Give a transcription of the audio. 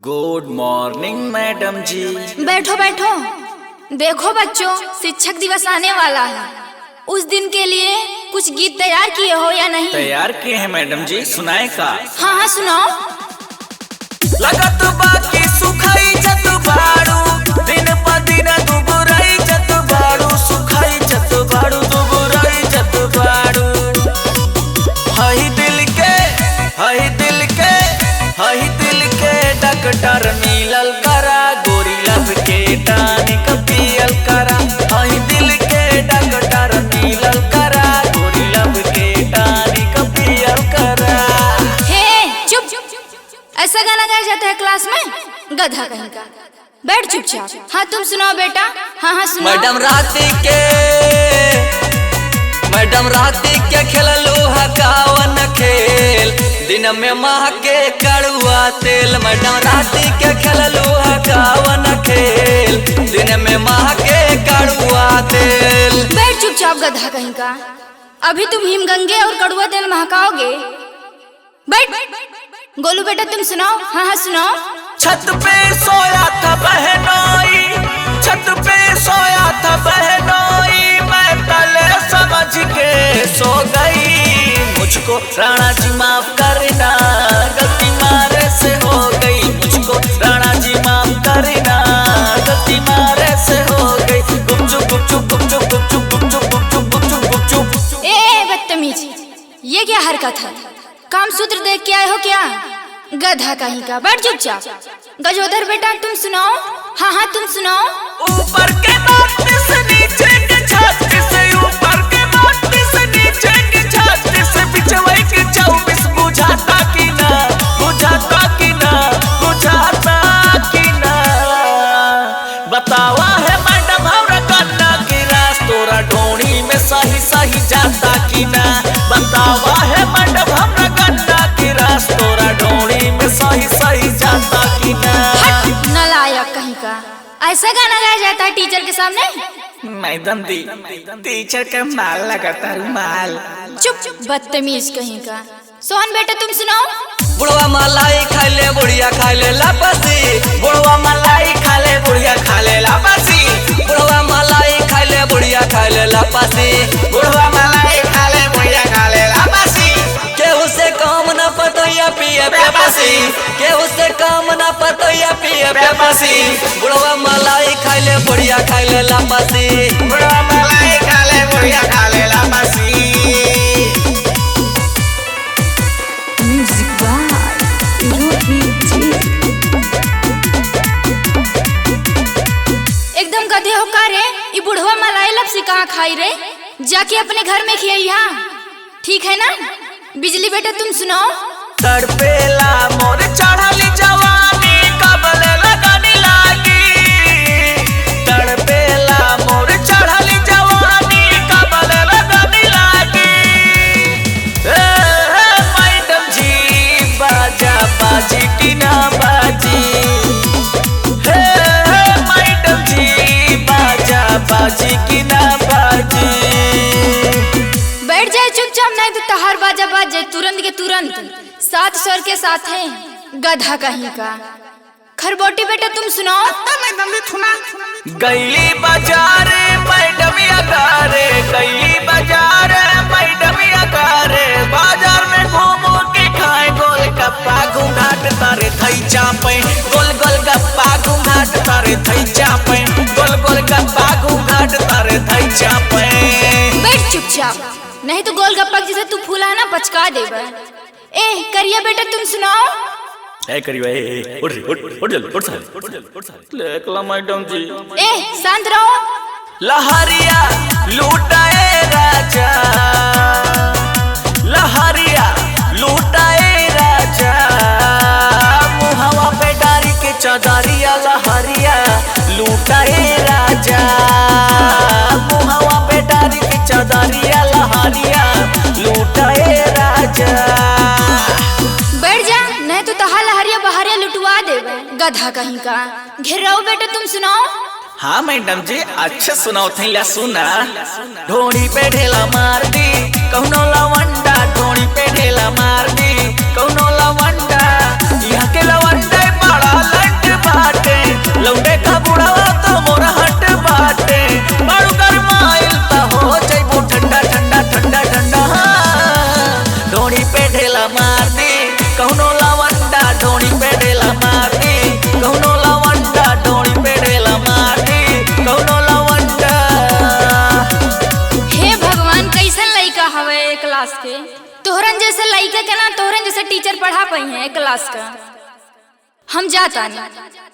Good morning madam जी। बैठो बैठो। देखो बच्चों, शिक्षक दिवस आने वाला है। उस दिन के लिए कुछ गीत तैयार किए हो या नहीं? तैयार किए हैं मैडम जी, सुनाए का? हाँ हाँ सुनाओ। लगत बाकी सुखाई जत बाड़ू, दिन प दिन दुबुराई जत बाड़ू, सुखाई जत बाड़ू दुबुराई जत बाड़ू। हई दिल के डॉक्टर मिलल करा, गोरी लब के टानिक पियल करा। हई दिल के डॉक्टर मिलल करा, गोरी लब के टानिक पियल करा। हे चुप। ऐसा गाना गाया जाता है क्लास में? गधा कहीं का। बैठ चुपचाप। हाँ तुम सुनाओ बेटा। हाँ हाँ सुनाओ। मैडम राती के खेललू हकावन खेल, दिन में माह के कड़ुआ तेल। मैडम राती के खेललू हकावन खेल, दिन में माह के कड़ुआ तेल। बैठ चुपचाप गधा कहीं का। अभी तुम हिमगंगे और कड़ुआ तेल महकाओगे। बैठ। गोलू बेटा तुम सुनाओ। हाँ हाँ सुनाओ। छत पे सोया था बहनोई, छत पे सोया था बहनोई, मैं पहले समझ के सो गई। मुझको राणा जी माफ करना, गलती मारे से हो गई। मुझको राणा जी माफ करना, गलती मारे से हो गई। गुपचुप गुपचुप गुपचुप गुपचुप गुपचुप गुपचुप गुपचुप गुपचुप। ए बदतमीज, ये क्या हरकत है? काम सूत्र देख के आए हो क्या? गधा कहीं का। बैठ चुपचाप। गजोधर बेटा तुम सुनाओ। हाँ हाँ तुम सुनाओ। ऊपर के बात से नीचे के छत से, ऊपर के बात से नीचे के छत से, बिचवाई के 24 बुझाता कि ना, बुझाता कि ना, बुझाता कि ना। बतावा है मैडम हमरा कन्ना की रास, तोरा ढोणी में सही सही जाता कि ना। बतावा है मैडम हमरा कन्ना की रास, तोरा ढोणी में सही सही जाता कि ना। नालायक कहीं का। ऐसा गाना गाया जाता है टीचर के सामने? मैडम दी टीचर का माल लगाता रुमाल। चुप बदतमीज कहीं का। सोहन बेटा तुम सुनाओ। बुढ़वा मलाई खाले बुढ़िया खाले लापसी, बुढ़वा मलाई खाले बुढ़िया खाले लापसी, बुढ़वा मलाई खाले बुढ़िया खाले लापसी। बुढ़वा मलाई खाले बुढ़िया खाले लापसी। केहू से काम न पतोया पिए पेपसी, केहू से काम न पतोया पिए पेपसी। बुढ़वा मलाई खाले बुढ़िया खाले लापसी, बुढ़वा मलाई खाले बुढ़िया खाले लापसी। एकदम गधे हो का रे? ये बुढ़वा मलाई लपसी कहाँ खाई रे? जाके अपने घर में खिया। ठीक है ना? बिजली बेटा तुम सुनाओ। तड़पेला मोर चढ़ली जवानी, कबले लगानी लागी। तड़पेला मोर चढ़ली जवानी, कबले लगानी लागी। मैडम जी बाजा बाजी की ना बाजी, मैडम जी बाजा बाजी की ना बाजी। बैठ जाए चुपचाप, नहीं तो तहार बाजा बाज जाए तुरंत के तुरंत। 7 स्वर के साथ है। गधा कहीं का। खरबोटी बेटा तुम सुनाओ। गैली बाजारे मैडम अगारे, गैली बाजारे मैडम अगारे। बाजार में घूमो के खाए गोलगप्पा, घूंघाट तारे थई चापे। गोल गोल गप्पा घूंघाट तारे थई चापे, गोल गोल गप्पा घूंघाट तारे थई चापे। बैठ चुपचाप, नहीं तो गोलगप्पा जैसे तू फूला ना पचका देबे। ए करिया बेटा तुम सुनाओ। ए करियो ए उठ जल्दी उठ साले लेकला मैडम जी। ए शांत रहो। लहरिया लूटाए राजा, लहरिया लूटाए राजा। मुहवा पे डारी के चौधरिया, लहरिया लूटाए राजा। मुहवा पे डारी के चौधरिया, लहरिया लूटाए राजा। बैठ जा, नहीं तो तहा लहरिया बहरिया लुटवा देबे। गधा कहीं का। घेराओ बेटा तुम सुनाओ। हाँ मैडम जी अच्छा सुनाओ थैला सुना। ढोड़ी पे ढेला मार दी कौनो लवंडा, ढोड़ी पे ढेला मार दी कौनो लवंडा। यहाँ के लवंडा बड़ा लड़का के ना तोहरे जैसे टीचर पढ़ा पाई हैं क्लास का। हम जाता नहीं।